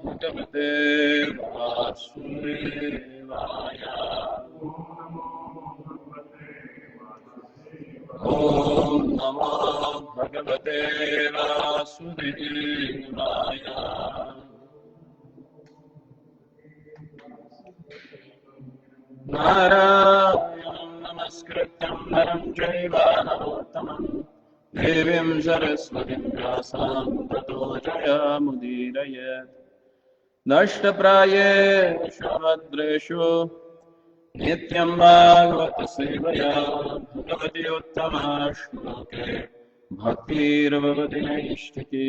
भगवते वासुदेवाय। ॐ नमो भगवते वासुदेवाय। नारायणं नमस्कृत्यं नरं चैव नरोत्तमं देवीं सरस्वतीं व्यासं ततो जयमुदीरयेत्। नष्टप्रायेषु भद्रेषु नित्यं भागवत सेवया भगवति उत्तमा श्लोके भक्तिर्भवति नैष्ठिकी।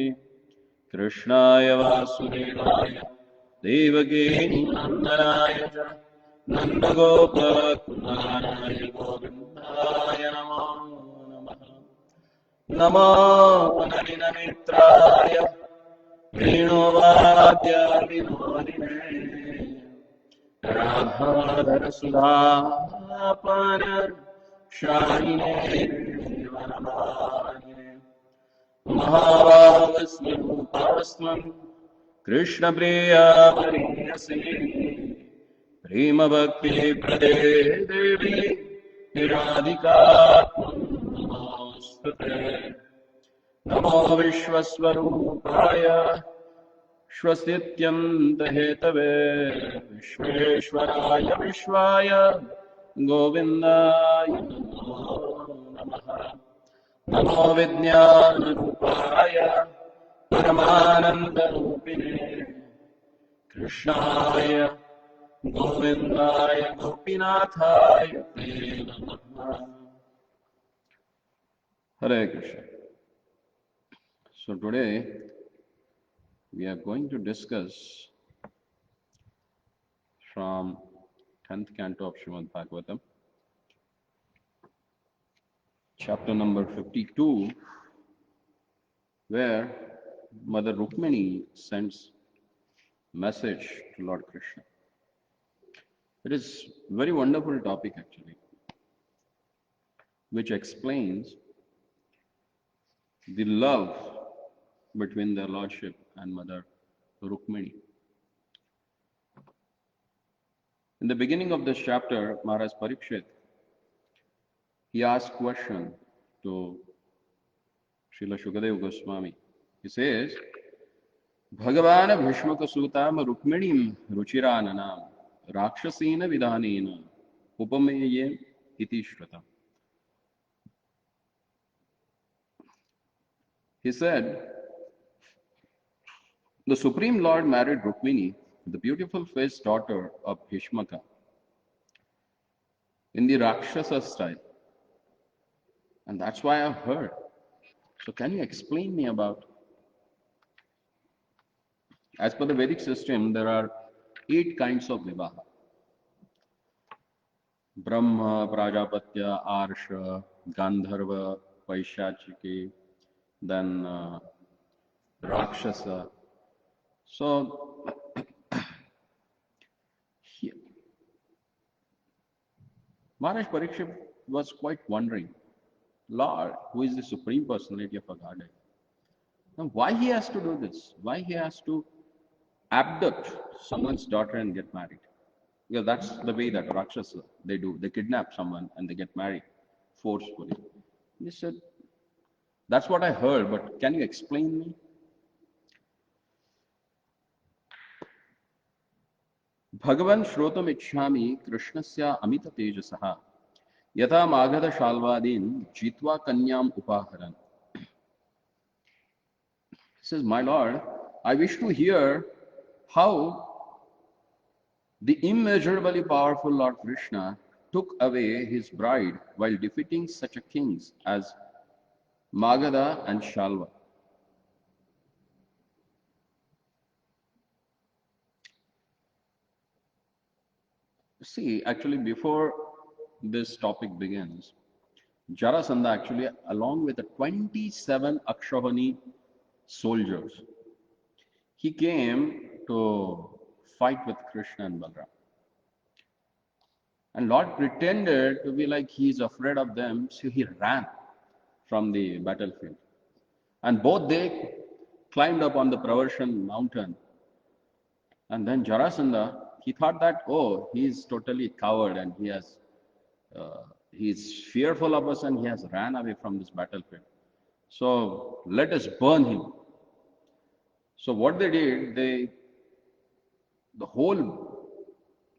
कृष्णाय वासुदेवाय देवकी नन्दनाय च नन्दगोपकुमाराय गोविन्दाय नमो नमः। नमो नलिननेत्राय वेणुवाद्याविनोदिने राधाधरसुधापान शालिने वनमालिने महाभागस्वरूपास्त्वं कृष्णप्रिया प्रेयसी प्रेमभक्तिप्रदे देवी निराधिका नमोऽस्तुते। नमो विश्वस्वरूपाय श्वसित्यन्तहेतवे विश्वेश्वराय विश्वाय गोविन्दाय नमो नमः। नमो विज्ञानरूपाय परमानन्दरूपिणे कृष्णाय गोविन्दाय गोपीनाथाय ते नमः। Hare Krishna. So today we are going to discuss from 10th canto of Srimad Bhagavatam, chapter number 52, where Mother Rukmini sends message to Lord Krishna. It is very wonderful topic actually, which explains the love between their Lordship and Mother Rukmini. In the beginning of this chapter, Maharaj Parikshit, he asked question to Srila Shukadeva Goswami. He says, Bhagavan Bhishmaka Sutam Rukminim Ruchirananam Rakshasena Vidhanena Upameyem Iti Shrutam. He said, the Supreme Lord married Rukmini, the beautiful faced daughter of Bhishmaka, in the Rakshasa style. And that's why I've heard. So can you explain me about? As per the Vedic system, there are 8 kinds of vivaha. Brahma, Prajapatya, Arsha, Gandharva, Vaishachiki, then Rakshasa. So, Maharaj Parikshit was quite wondering, Lord, who is the Supreme Personality of a Godhead, now why he has to do this? Why he has to abduct someone's daughter and get married? Because that's the way that Rakshasa, they do. They kidnap someone and they get married forcefully. He said, that's what I heard, but can you explain me? Bhagavan Shrotam Ichhami Krishnasya Amita Tejasaha Yatha Maghada Shalvadin Jitva Kanyam Upaharan. He says, my Lord, I wish to hear how the immeasurably powerful Lord Krishna took away his bride while defeating such a kings as Magadha and Shalva. See, actually, before this topic begins, Jarasandha actually, along with the 27 Akshavani soldiers, he came to fight with Krishna and Balram. And Lord pretended to be like he is afraid of them, so he ran from the battlefield. And both they climbed up on the Pravershan mountain And then Jarasandha, he thought that, oh, he's totally coward and he's fearful of us and he has ran away from this battlefield. So let us burn him. So what they did, the whole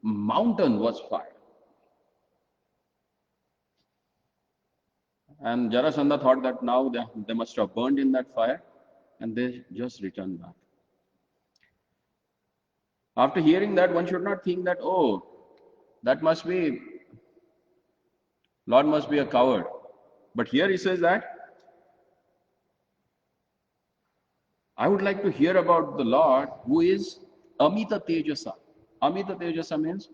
mountain was fire. And Jarasandha thought that now they must have burned in that fire, and they just returned back. After hearing that, one should not think that, oh, that must be, Lord must be a coward. But here he says that, I would like to hear about the Lord who is Amita Tejasa. Amita Tejasa means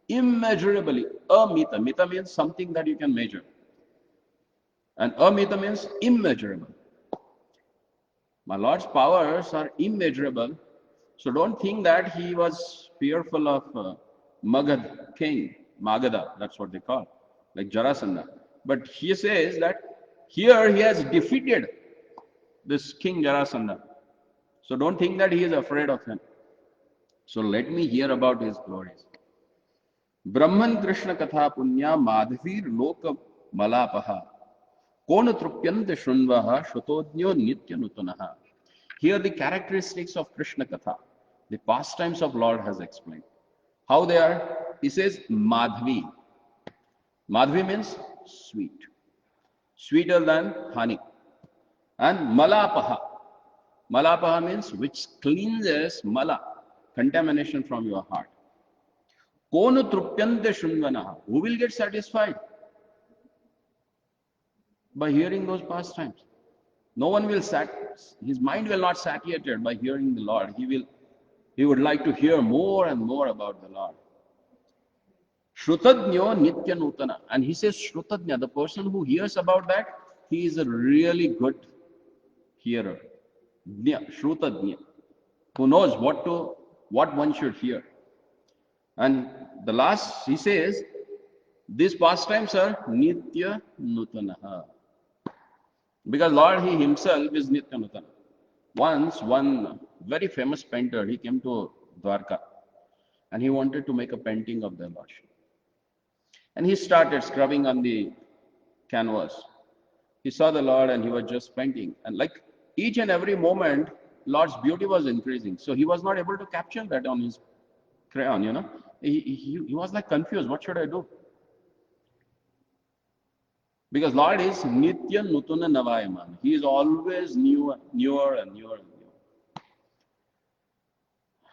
immeasurably. Amita. Mita means something that you can measure. And Amita means immeasurable. My Lord's powers are immeasurable. So don't think that he was fearful of Magad king, Magadha, that's what they call, like Jarasandha. But he says that here he has defeated this king Jarasandha. So don't think that he is afraid of him. So let me hear about his glories. Brahman Krishna Katha Punya Madhavir Loka Malapaha Kona Trupyante Shunvaha Shutodnyo Nitya Nutanaha. Here the characteristics of Krishna Katha, the pastimes of Lord has explained. How they are? He says Madhvi. Madhvi means sweet. Sweeter than honey. And Malapaha. Malapaha means which cleanses mala, contamination from your heart. Konu trupyante shunvanaha. Who will get satisfied? By hearing those pastimes. No one will his mind will not satiated by hearing the Lord. He would like to hear more and more about the Lord. Shrutadnyo nitya nutana. And he says Shrutadnya, the person who hears about that, he is a really good hearer. Shrutadnya, who knows what one should hear. And the last, he says, these pastimes are nitya nutanaha. Because Lord, he himself is nitya nutana. Once, one very famous painter, he came to Dwarka and he wanted to make a painting of the Lordship. And he started scrubbing on the canvas. He saw the Lord and he was just painting. And like each and every moment, Lord's beauty was increasing. So he was not able to capture that on his crayon, you know. He was like confused. What should I do? Because Lord is Nitya Nutuna Navayaman. He is always newer and newer and newer.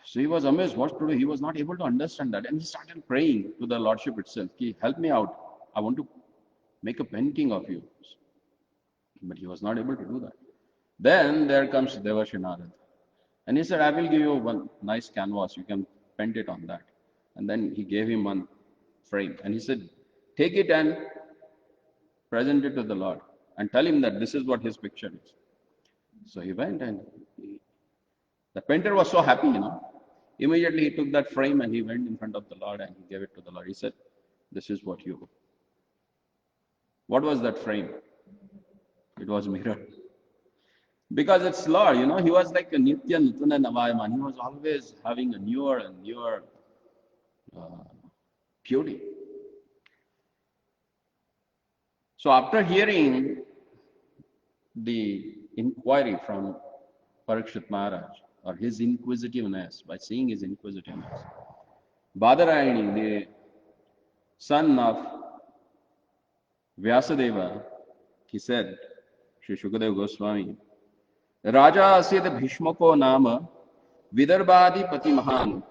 So he was amazed what to do. He was not able to understand that. And he started praying to the Lordship itself. Help me out. I want to make a painting of you. But he was not able to do that. Then there comes Devarshi Narad. And he said, I will give you one nice canvas. You can paint it on that. And then he gave him one frame. And he said, take it and present it to the Lord. And tell him that this is what his picture is. So he went and the painter was so happy, you know. Immediately he took that frame and he went in front of the Lord and he gave it to the Lord. He said, this is what you. What was that frame? It was mirror. Because it's Lord, you know, he was like a Nitya Nutana Navayaman. He was always having a newer and newer beauty. So after hearing the inquiry from Parikshit Maharaj, or his inquisitiveness, by seeing his inquisitiveness, Badarayani, the son of Vyasadeva, he said, Sri Shukadeva Goswami, Raja asid Bhishmako nama Vidarbhadi Pati Mahan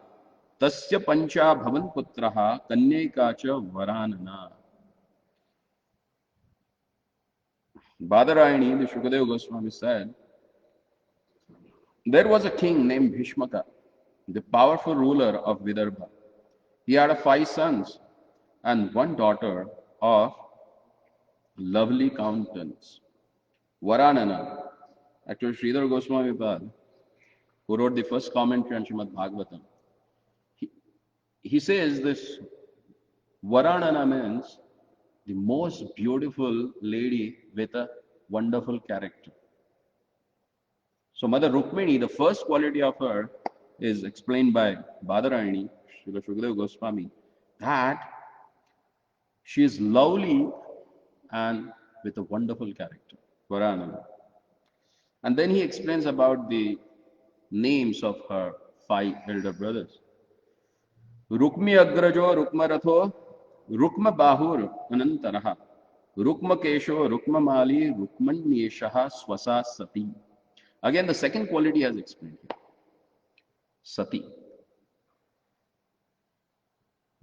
Tasya Pancha Bhavan Putraha Kanyeka cha Varanana. Badarayani, the Shukadeva Goswami said, there was a king named Bhishmaka, the powerful ruler of Vidarbha. He had 5 sons and 1 daughter of lovely countenance. Varanana. Actually, Sridhar Goswami Pad, who wrote the first commentary on Srimad Bhagavatam, he says this Varanana means the most beautiful lady with a wonderful character. So Mother Rukmini, the first quality of her is explained by Badarayani, Srila Shukadeva Goswami, that she is lovely and with a wonderful character, Varanana. And then he explains about the names of her 5 elder brothers. Rukmi Agrajo, Rukma Ratho, Rukma Bahur, Anantaraha, Rukma Kesho, Rukma Mali, Rukmanyeshaha, Swasa Sati. Again, the second quality has explained here. Sati.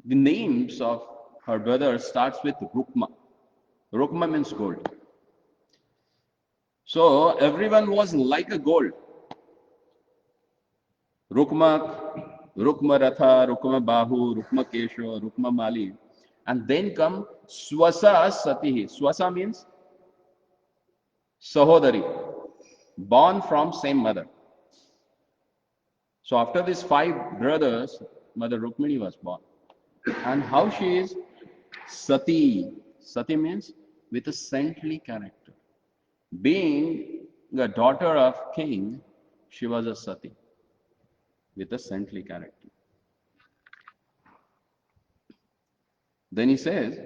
The names of her brothers starts with Rukma. Rukma means gold. So everyone was like a gold. Rukma, Rukma Ratha, Rukma Bahu, Rukma Kesho, Rukma Mali. And then come Swasa Satihi. Swasa means Sahodari, born from same mother. So after these 5 brothers, Mother Rukmini was born. And how she is? Sati. Sati means with a saintly character. Being the daughter of king, she was a Sati with a saintly character. Then he says,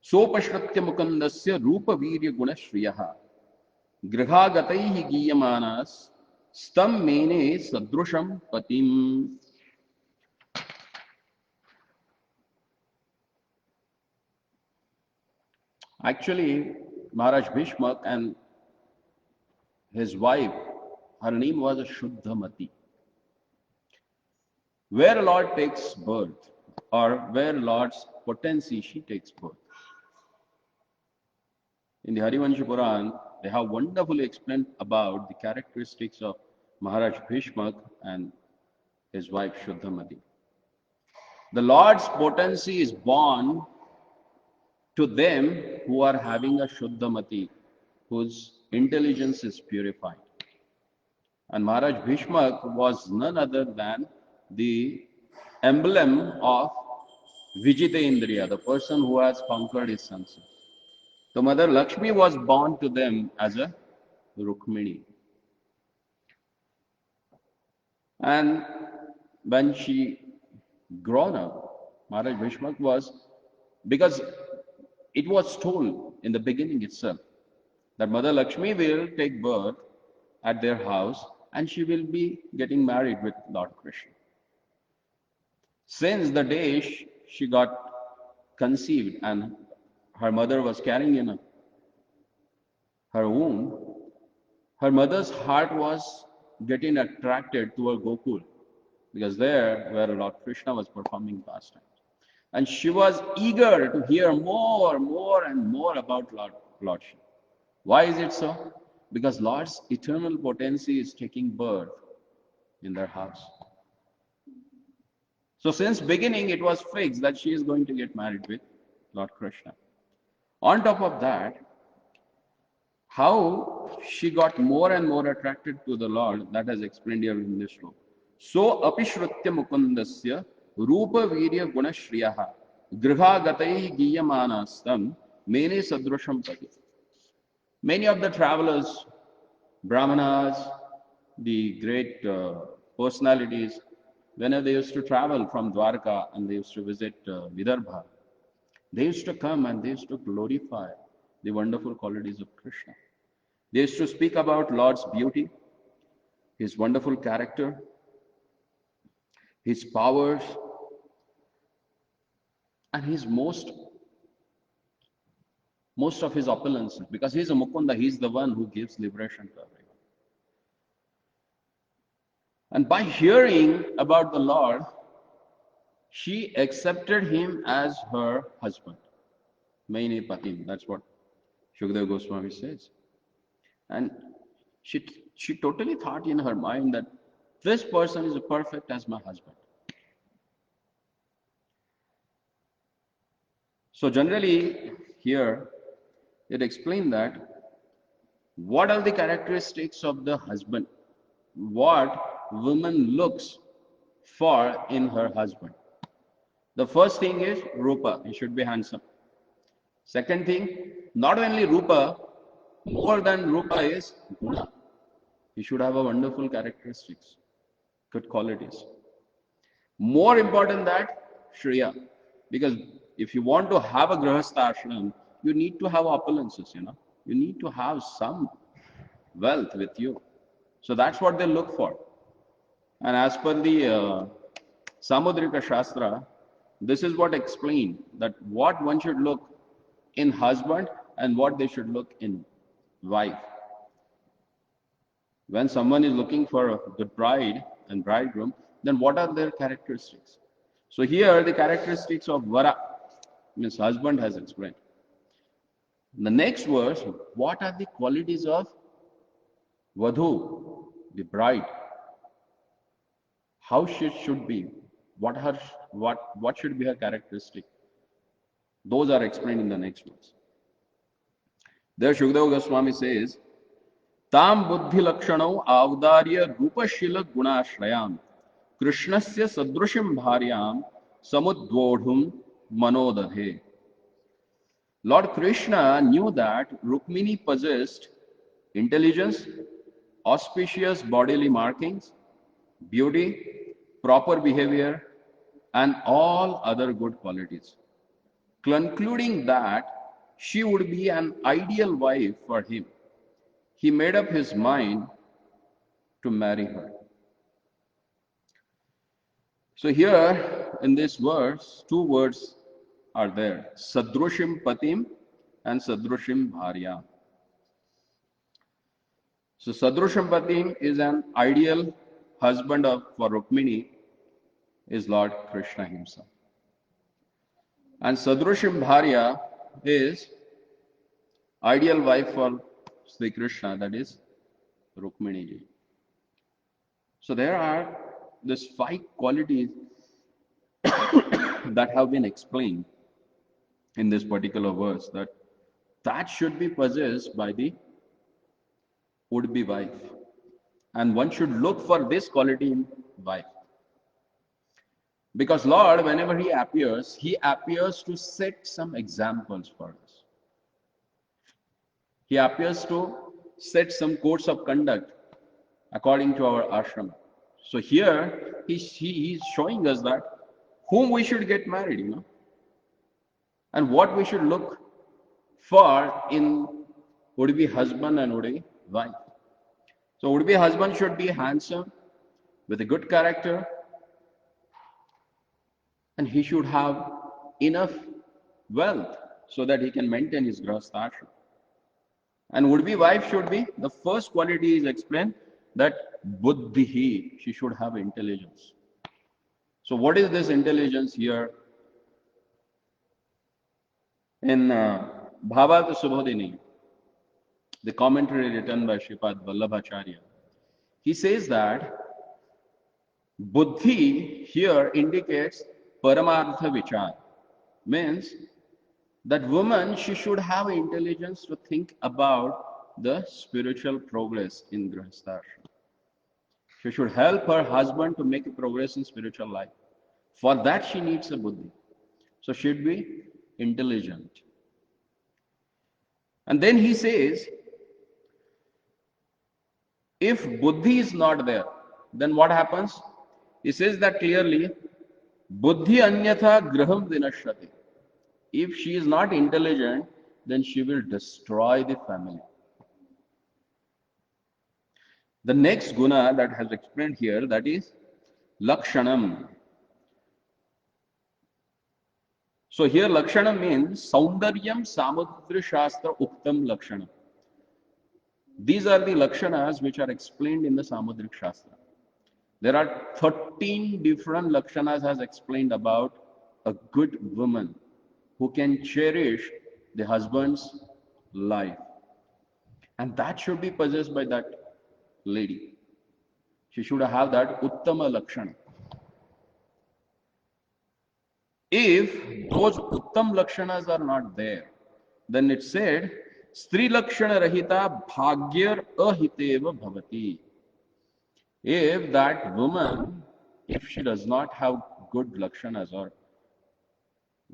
Sopashratya Mukandasya Rupa Virya Gunashriyaha Grihagataihi Giyamanas Stam Mene Sadrusham Patim. Actually, Maharaj Bhishmak and his wife, her name was a Shuddhamati. Where Lord takes birth, or where Lord's potency, she takes birth. In the Harivansh Puran, they have wonderfully explained about the characteristics of Maharaj Bhishmak and his wife Shuddhamati. The Lord's potency is born to them who are having a Shuddhamati, whose intelligence is purified. And Maharaj Bhishmak was none other than the emblem of Vijitendriya, the person who has conquered his senses. So Mother Lakshmi was born to them as a Rukmini. And when she grown up, Maharaj Bhishmak was, because it was told in the beginning itself that Mother Lakshmi will take birth at their house and she will be getting married with Lord Krishna. Since the day she got conceived and her mother was carrying in her womb, her mother's heart was getting attracted toward Gokul, because there where Lord Krishna was performing pastimes. And she was eager to hear more and more about Lordship. Why is it so? Because Lord's eternal potency is taking birth in their house. So since beginning, it was fixed that she is going to get married with Lord Krishna. On top of that, how she got more and more attracted to the Lord, that is explained here in this sloka. So apishrutya mukundasya rupa virya gunashriyaha griha gatai giyamanastam mene sadrusham pati. Many of the travelers, brahmanas, the great personalities, whenever they used to travel from Dwarka and they used to visit Vidarbha, they used to come and they used to glorify the wonderful qualities of Krishna. They used to speak about Lord's beauty, his wonderful character, his powers, and his most of his opulence, because he is a Mukunda, he is the one who gives liberation to everyone. And by hearing about the Lord, she accepted him as her husband. Maine Patim, that's what Shukadeva Goswami says. And she totally thought in her mind that this person is perfect as my husband. So generally here it explained that what are the characteristics of the husband, what woman looks for in her husband. The first thing is Rupa, he should be handsome. Second thing, not only Rupa, more than Rupa is Guna. He should have a wonderful characteristics. good qualities. More important that Shriya, because if you want to have a grahastha ashram, you need to have opulences, You need to have some wealth with you. So that's what they look for. And as per the Samudrika Shastra, this is what explained that what one should look in husband and what they should look in wife. When someone is looking for a good bride and bridegroom, then what are their characteristics? So here the characteristics of Vara, means husband, has explained. The next verse, what are the qualities of Vadhu, the bride? How she should be? What should be her characteristic? Those are explained in the next verse. There Shukadeva Goswami says, Tam buddhi lakshanau avdarya rupashila gunashrayam krishnasya sadrushim bharyam samudvodhum manodadhe. Lord Krishna knew that Rukmini possessed intelligence, auspicious bodily markings, beauty, proper behavior, and all other good qualities, concluding that she would be an ideal wife for him. He made up his mind to marry her. So here in this verse, two words are there, Sadrushim Patim and Sadrushim Bharya. So Sadrushim Patim is an ideal husband for Rukmini, is Lord Krishna himself. And Sadrushim Bharya is ideal wife for Sri Krishna, that is Rukmini ji. So there are these 5 qualities that have been explained in this particular verse, that should be possessed by the would-be wife. And one should look for this quality in wife. Because Lord, whenever He appears to set some examples for us. He appears to set some codes of conduct according to our ashram. So here, he's showing us that whom we should get married, and what we should look for in would-be husband and would-be wife. So would-be husband should be handsome, with a good character, and he should have enough wealth so that he can maintain his grahastha ashram. And would-be wife should be, the first quality is explained, that buddhihi, she should have intelligence. So what is this intelligence here? In Bhavavarta Subodhini, the commentary written by Shripad Vallabhacharya, he says that buddhi here indicates paramartha vichar, means that woman, she should have intelligence to think about the spiritual progress in grahastha ashram. She should help her husband to make a progress in spiritual life. For that she needs a buddhi. So she should be intelligent. And then he says, if buddhi is not there, then what happens? He says that clearly, buddhi anyatha graham vinashrati. If she is not intelligent, then she will destroy the family. The next guna that has explained here, that is lakshanam. So here lakshanam means saundaryam samudra shastra uktam lakshanam. These are the lakshanas which are explained in the Samudrik Shastra. There are 13 different lakshanas as explained about a good woman who can cherish the husband's life. And that should be possessed by that lady. She should have that uttama lakshana. If those uttam lakshanas are not there, then it said, Stri lakshana rahita bhagyar ahiteva bhavati. If that woman, if she does not have good lakshanas or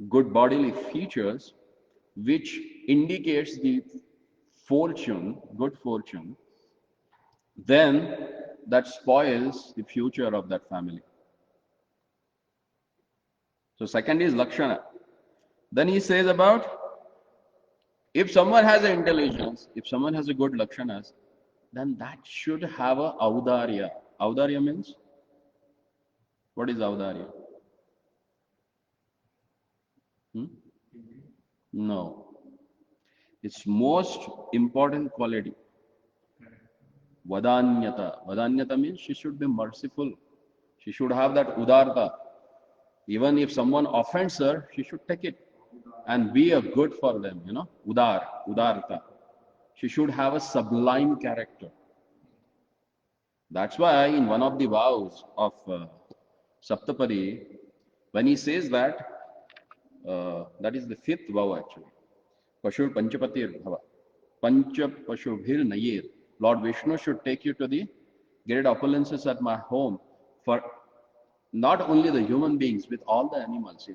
good bodily features, which indicates the fortune, good fortune, then that spoils the future of that family. So second is Lakshana. Then he says about if someone has an intelligence, if someone has a good Lakshanas, then that should have a Audarya. Audarya means? What is Audarya? No. Its most important quality. Vadanyata. Vadanyata means she should be merciful. She should have that Udarta. Even if someone offends her, she should take it and be a good for them, Udarta. She should have a sublime character. That's why in one of the vows of Saptapadi, when he says that, that is the fifth vow actually. Pashur Panchapatir Bhava. Pancha Pashubhir Nayir. Lord Vishnu should take you to the great opulences at my home for not only the human beings, with all the animals.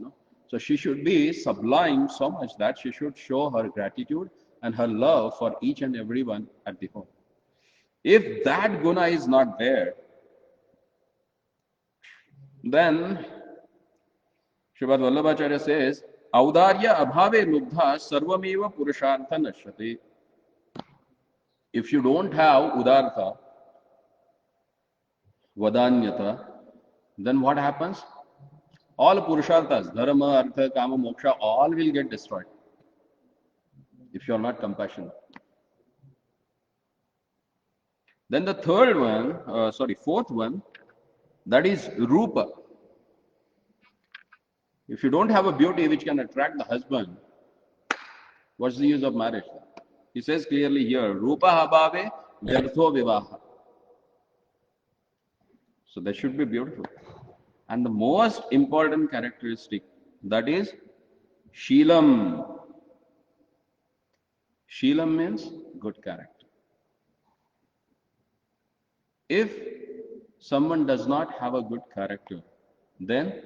So she should be sublime so much that she should show her gratitude and her love for each and everyone at the home. If that guna is not there, then Srimad Vallabhacharya says, Audarya abhave lubdha sarvameva purushartha nashyate. If you don't have udartha, vadanyata, then what happens? All purusharthas, dharma, artha, kama, moksha, all will get destroyed if you are not compassionate. Then the fourth one, that is rupa. If you don't have a beauty which can attract the husband, what's the use of marriage? He says clearly here, rupa habave vyartho vivaha. So that should be beautiful. And the most important characteristic, that is Sheelam. Sheelam means good character. If someone does not have a good character, then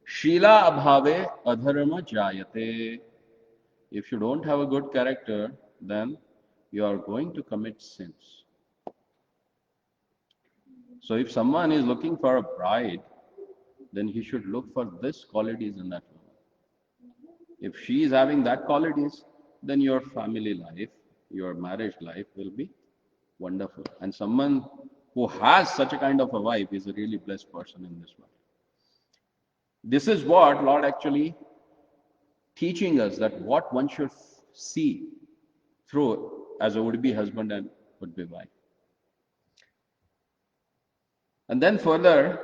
Sheela abhave adharma jayate. If you don't have a good character, then you are going to commit sins. So if someone is looking for a bride, then he should look for these qualities in that woman. If she is having that qualities, then your family life, your marriage life will be wonderful. And someone who has such a kind of a wife is a really blessed person in this world. This is what Lord actually teaching us, that what one should see through as a would-be husband and would-be wife. And then further,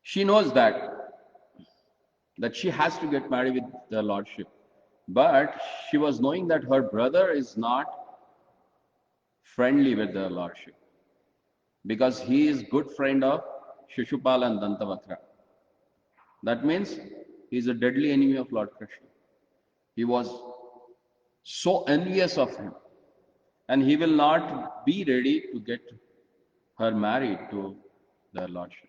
she knows that she has to get married with the Lordship. But she was knowing that her brother is not friendly with the Lordship, because he is good friend of Shishupal and Dantavakra. That means he is a deadly enemy of Lord Krishna. He was so envious of him, and he will not be ready to get her married to the Lordship.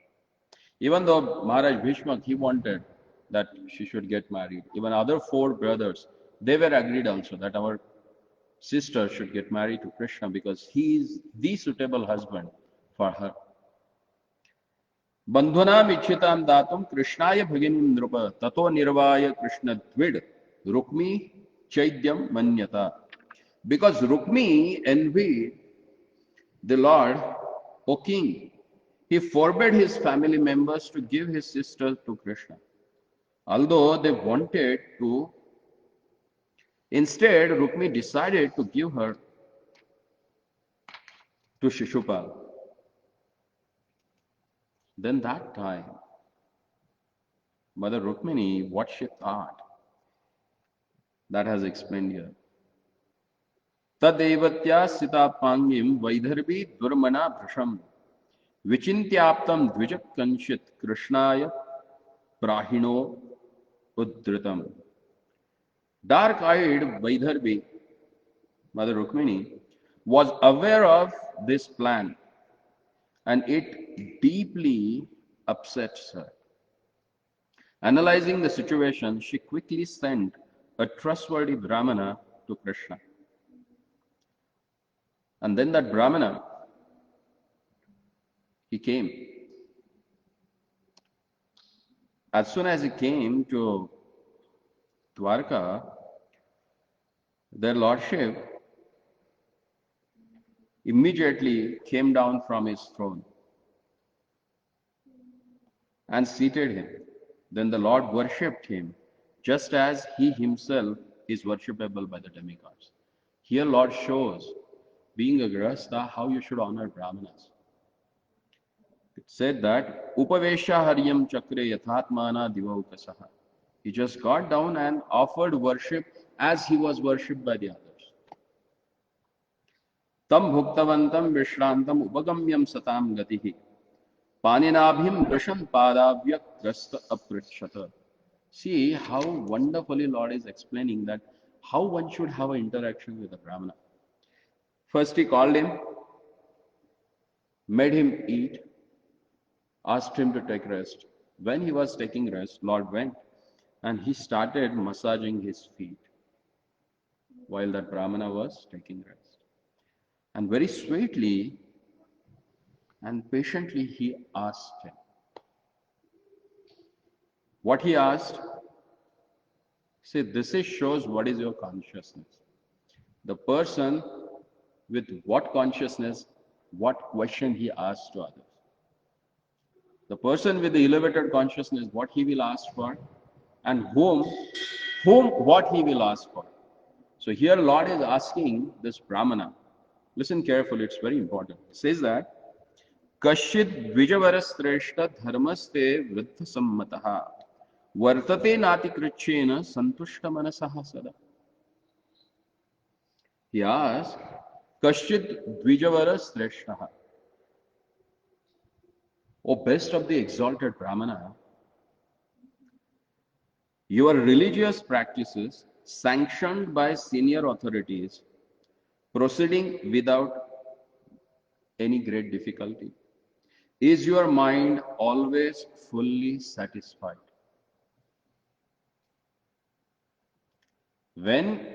Even though Maharaj Bhishma, he wanted that she should get married. Even other four brothers, they were agreed also that our sister should get married to Krishna because he is the suitable husband for her. Bandhunam ichhitam datum Krishnaya bhaginim nrupa tato nirvaya Krishna dvid Rukmi chaidyam manyata. Because Rukmi envied the Lord, O king. He forbade his family members to give his sister to Krishna, although they wanted to. Instead, Rukmi decided to give her to Shishupal. Then that time, Mother Rukmini, what she thought, that has explained here. Tadevatya sita pangim vaidharvi durmana bhrasham vichintyaptam dvijak kanshit krishnaya prahino uddritam. Dark-eyed Vaidharvi, Mother Rukmini, was aware of this plan, and it deeply upsets her. Analyzing the situation, she quickly sent a trustworthy Brahmana to Krishna. And then that Brahmana, he came. As soon as he came to Dwarka, their lordship immediately came down from his throne and seated him. Then the Lord worshipped him, just as he himself is worshipable by the demigods. Here Lord shows, being a Grihastha, how you should honor Brahmanas. It said that, Upavesha Haryam Chakre Yathatmana Divaukasaha. He just got down and offered worship as he was worshipped by the others. Tam bhuktavantam vishrantam upagamyam satam gatihi. Paninabhim drashan padavyak drasta aprishata. See how wonderfully Lord is explaining that how one should have an interaction with the Brahmana. First he called him, made him eat, asked him to take rest. When he was taking rest, Lord went and he started massaging his feet while that Brahmana was taking rest. And very sweetly and patiently he asked him. What he asked, see, this shows what is your consciousness. The person with what consciousness, what question he asks to others. The person with the elevated consciousness, what he will ask for, and whom what he will ask for. So here Lord is asking this Brahmana. Listen carefully, it's very important. It says that, Kashid Vijavarastreshta dharmaste vriddha sammataha vartate nati krichena santushta manasaha sada. He asked, Kashid Vijavarastreshta, O best of the exalted Brahmana, your religious practices sanctioned by senior authorities proceeding without any great difficulty. Is your mind always fully satisfied? When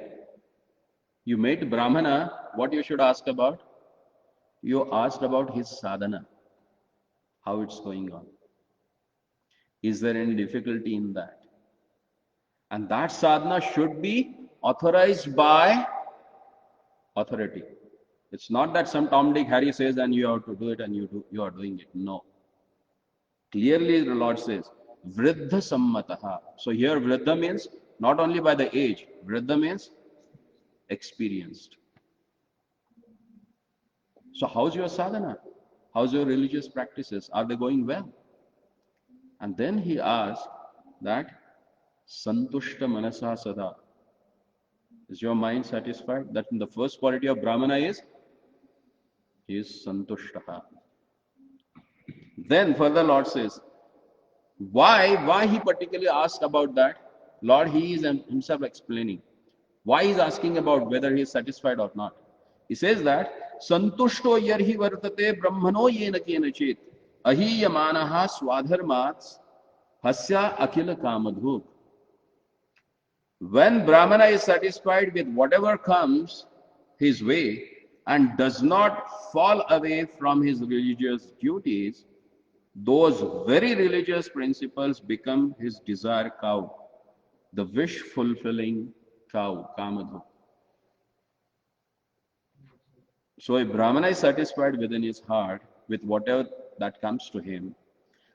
you meet Brahmana, what you should ask about? You asked about his sadhana, how it's going on. Is there any difficulty in that? And that sadhana should be authorized by authority. It's not that some Tom, Dick, Harry says and you have to do it and you are doing it. No. Clearly the Lord says, Vriddha sammataha. So here Vriddha means not only by the age, Vriddha means experienced. So how's your sadhana? How's your religious practices? Are they going well? And then he asked that, Santushta manasa sada. Is your mind satisfied? That the first quality of Brahmana is, he is santushtaha. Then further Lord says, why he particularly asked about that? Lord, he is himself explaining. Why he is asking about whether he is satisfied or not. He says that, Santushto yarhi vartate brahmano yena kenachit ahiyamanaha swadharmats hasya akila kamadhuk. When Brahmana is satisfied with whatever comes his way and does not fall away from his religious duties, those very religious principles become his desire cow, the wish-fulfilling cow, Kamadhu. So if Brahmana is satisfied within his heart with whatever that comes to him,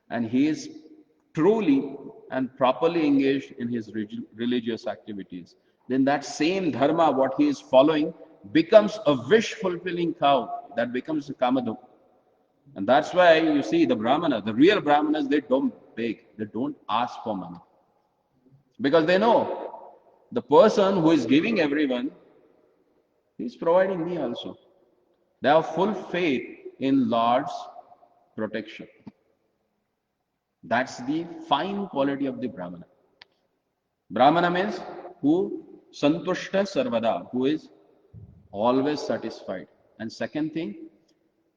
and he is truly and properly engaged in his religious activities, then that same dharma, what he is following, becomes a wish-fulfilling cow, that becomes a Kamadhu. And that's why you see the Brahmana, the real Brahmanas, they don't beg, they don't ask for money. Because they know the person who is giving everyone, he is providing me also. They have full faith in Lord's protection. That's the fine quality of the Brahmana. Brahmana means who santushta sarvada, who is always satisfied. And second thing,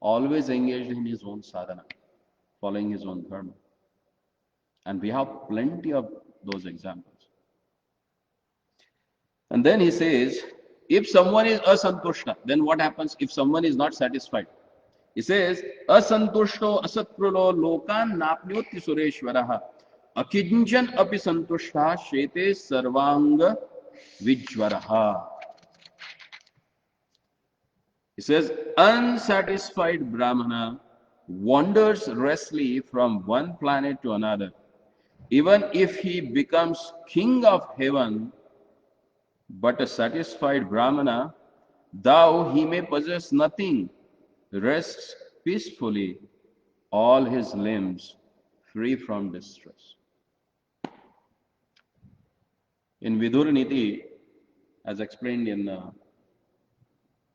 always engaged in his own sadhana, following his own dharma. And we have plenty of those examples. And then he says, If someone is asantushta, then what happens if someone is not satisfied? He says, asantushto asatprulo lokan napnyoti sureshwaraha akinjan api santushta shete sarvanga vijwaraha. He says, unsatisfied Brahmana wanders restlessly from one planet to another. Even if he becomes king of heaven, but a satisfied Brahmana, though he may possess nothing, rests peacefully, all his limbs free from distress. In Vidur Niti, as explained in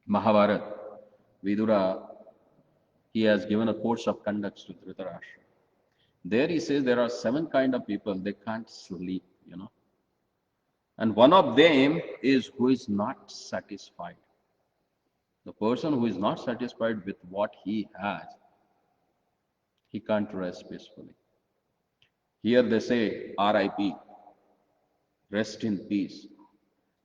Mahabharata, Vidura, he has given a course of conduct to Dhritarashtra. There he says there are 7 kind of people, they can't sleep, And one of them is who is not satisfied. The person who is not satisfied with what he has, he can't rest peacefully. Here they say RIP, rest in peace.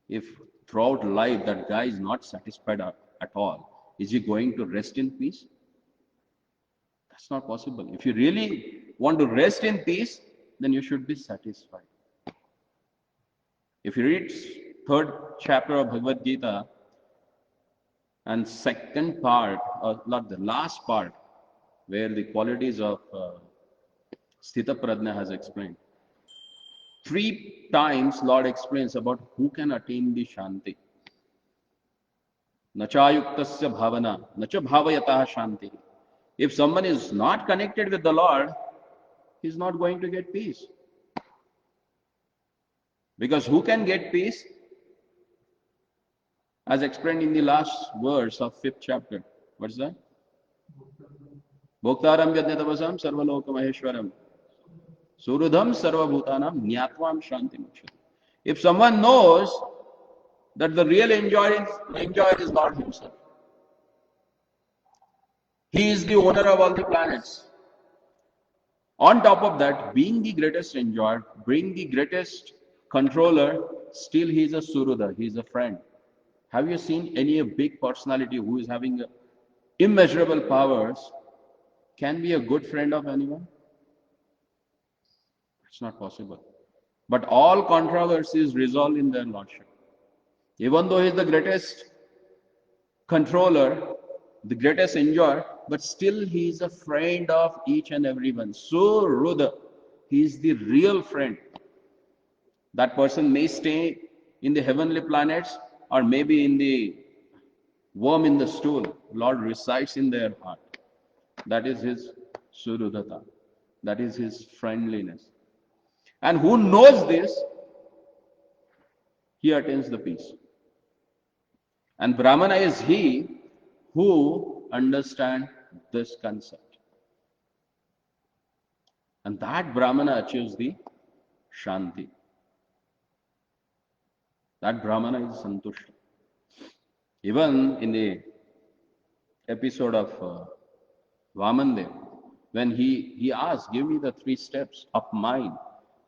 If throughout life that guy is not satisfied at all, is he going to rest in peace? That's not possible. If you really want to rest in peace, then you should be satisfied. If you read 3rd chapter of Bhagavad Gita and 2nd part, or not the last part, where the qualities of Sthita Prajna has explained. 3 times Lord explains about who can attain the Shanti. Nachayuktasya bhavana, nacha bhavayatah Shanti. If someone is not connected with the Lord, he is not going to get peace. Because who can get peace? As explained in the last verse of 5th chapter. What's that? Bhoktaram Vyadnyatavasam Sarvaloka Maheshwaram Surudham Sarvabhutanam Nyatvam Shanti Mukshati. If someone knows that the real enjoyer is Lord Himself, He is the owner of all the planets. On top of that, being the greatest enjoyer, being the greatest controller, still He is a Surudha, He is a friend. Have you seen any big personality who is having immeasurable powers can be a good friend of anyone? It's not possible. But all controversies resolve in their lordship. Even though he is the greatest controller, the greatest enjoyer, but still he is a friend of each and everyone. So Rudra, he is the real friend. That person may stay in the heavenly planets or maybe in the worm in the stool. Lord resides in their heart. That is his surudhata. That is his friendliness. And who knows this, he attains the peace. And Brahmana is he who understands this concept. And that Brahmana achieves the Shanti. That Brahmana is Santushta. Even in the episode of Vamandev, when he asked, give me the 3 steps of mine.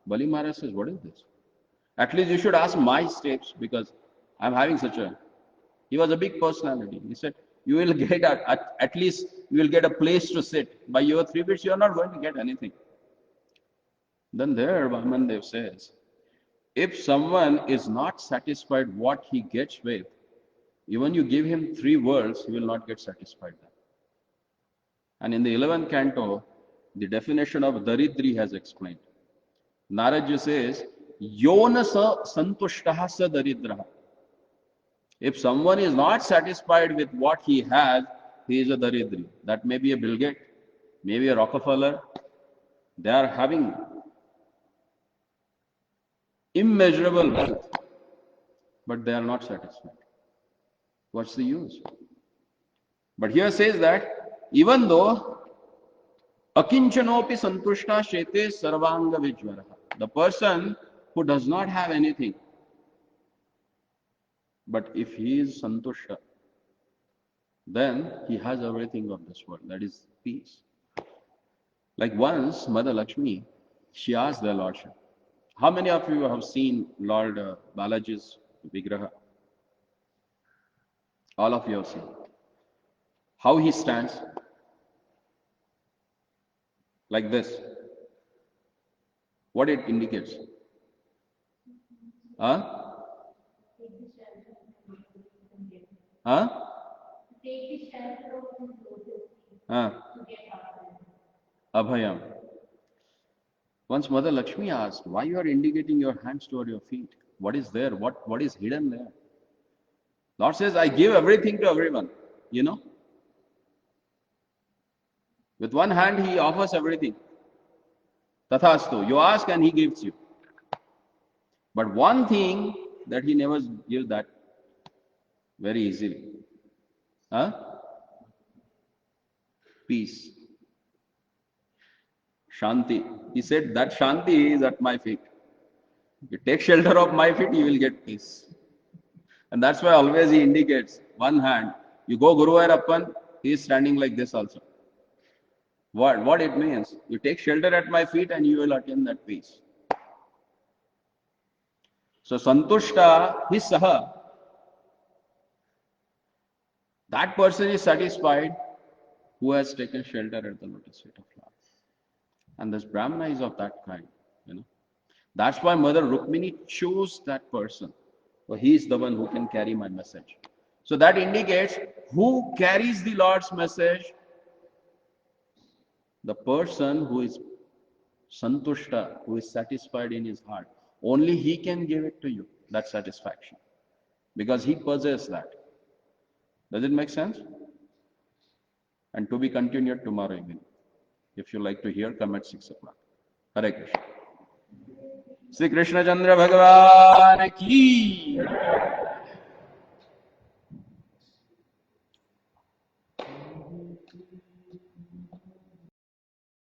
Bali Maharaj says, what is this? At least you should ask my steps because I'm having he was a big personality. He said, you will get at least you will get a place to sit. By your 3 bits, you are not going to get anything. Then there Vamandev says, if someone is not satisfied what he gets with, even you give him 3 worlds, he will not get satisfied then. And in the 11th canto, the definition of Daridri has explained. Naradji says, Yona sa santushtaha sa daridraha. If someone is not satisfied with what he has, he is a daridri. That may be a Bill Gates, maybe a Rockefeller. They are having immeasurable wealth, but they are not satisfied. What's the use? But here says that even though akinchanopi santushta shete sarvanga vijvaraha, the person who does not have anything, but if he is santushta, then he has everything of this world, that is peace. Like once, Mother Lakshmi, she asked their Lordship, how many of you have seen Lord Balaji's Vigraha? All of you have seen. How he stands? Like this. What it indicates? Huh? Huh? Huh? Abhayam. Once Mother Lakshmi asked, why you are indicating your hands toward your feet? What is there? What is hidden there? Lord says, I give everything to everyone. You know? With one hand, he offers everything. Tathastu. You ask and he gives you. But one thing that he never gives that very easily. Huh? Peace. Shanti. He said that Shanti is at my feet. You take shelter of my feet, you will get peace. And that's why always he indicates one hand. You go Guruvayurappan, he is standing like this also. What it means? You take shelter at my feet and you will attain that peace. So Santushta, his Saha, that person is satisfied who has taken shelter at the lotus feet of Lord. And this Brahmana is of that kind, you know. That's why Mother Rukmini chose that person. So he is the one who can carry my message. So that indicates who carries the Lord's message. The person who is santushta, who is satisfied in his heart. Only he can give it to you, that satisfaction. Because he possesses that. Does it make sense? And to be continued tomorrow evening. If you like to hear, come at 6 o'clock. Hare Krishna. Sri Krishna Chandra Bhagavan ki